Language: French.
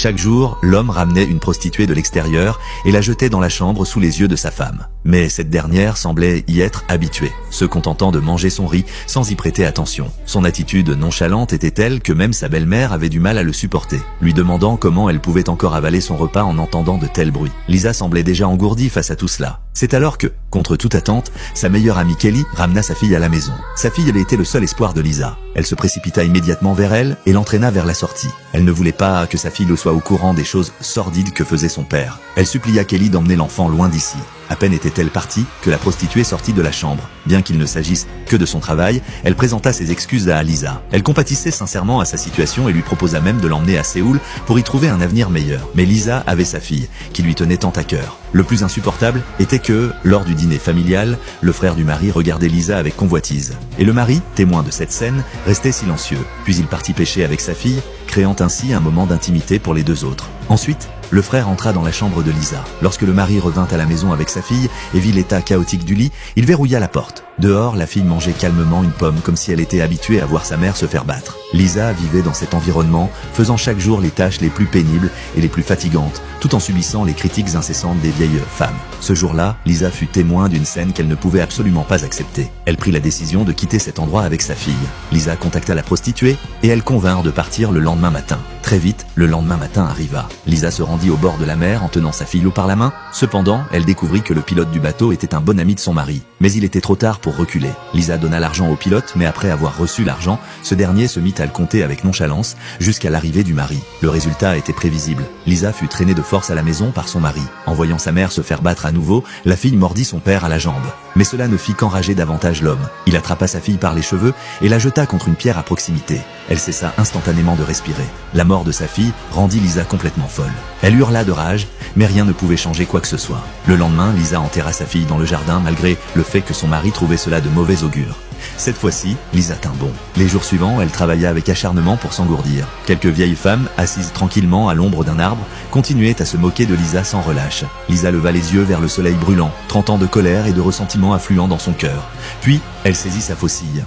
Chaque jour, l'homme ramenait une prostituée de l'extérieur et la jetait dans la chambre sous les yeux de sa femme. Mais cette dernière semblait y être habituée, se contentant de manger son riz sans y prêter attention. Son attitude nonchalante était telle que même sa belle-mère avait du mal à le supporter, lui demandant comment elle pouvait encore avaler son repas en entendant de tels bruits. Lisa semblait déjà engourdie face à tout cela. C'est alors que, contre toute attente, sa meilleure amie Kelly ramena sa fille à la maison. Sa fille avait été le seul espoir de Lisa. Elle se précipita immédiatement vers elle et l'entraîna vers la sortie. Elle ne voulait pas que sa fille le soit au courant des choses sordides que faisait son père. Elle supplia Kelly d'emmener l'enfant loin d'ici. À peine était-elle partie que la prostituée sortit de la chambre. Bien qu'il ne s'agisse que de son travail, elle présenta ses excuses à Lisa. Elle compatissait sincèrement à sa situation et lui proposa même de l'emmener à Séoul pour y trouver un avenir meilleur. Mais Lisa avait sa fille, qui lui tenait tant à cœur. Le plus insupportable était que, lors du dîner familial, le frère du mari regardait Lisa avec convoitise. Et le mari, témoin de cette scène, restait silencieux. Puis il partit pêcher avec sa fille, créant ainsi un moment d'intimité pour les deux autres. Ensuite, le frère entra dans la chambre de Lisa. Lorsque le mari revint à la maison avec sa fille et vit l'état chaotique du lit, il verrouilla la porte. Dehors, la fille mangeait calmement une pomme comme si elle était habituée à voir sa mère se faire battre. Lisa vivait dans cet environnement, faisant chaque jour les tâches les plus pénibles et les plus fatigantes, tout en subissant les critiques incessantes des vieilles femmes. Ce jour-là, Lisa fut témoin d'une scène qu'elle ne pouvait absolument pas accepter. Elle prit la décision de quitter cet endroit avec sa fille. Lisa contacta la prostituée et elle convinrent de partir le lendemain matin. Très vite, le lendemain matin arriva. Lisa se rendit au bord de la mer en tenant sa fille l'eau par la main. Cependant, elle découvrit que le pilote du bateau était un bon ami de son mari. Mais il était trop tard pour reculer. Lisa donna l'argent au pilote, mais après avoir reçu l'argent, ce dernier se mit à le compter avec nonchalance jusqu'à l'arrivée du mari. Le résultat était prévisible. Lisa fut traînée de force à la maison par son mari. En voyant sa mère se faire battre à nouveau, la fille mordit son père à la jambe. Mais cela ne fit qu'enrager davantage l'homme. Il attrapa sa fille par les cheveux et la jeta contre une pierre à proximité. Elle cessa instantanément de respirer. La mort de sa fille rendit Lisa complètement folle. Elle hurla de rage, mais rien ne pouvait changer quoi que ce soit. Le lendemain, Lisa enterra sa fille dans le jardin malgré le fait que son mari trouvait cela de mauvais augure. Cette fois-ci, Lisa tint bon. Les jours suivants, elle travailla avec acharnement pour s'engourdir. Quelques vieilles femmes, assises tranquillement à l'ombre d'un arbre, continuaient à se moquer de Lisa sans relâche. Lisa leva les yeux vers le soleil brûlant, 30 ans de colère et de ressentiment affluant dans son cœur. Puis, elle saisit sa faucille.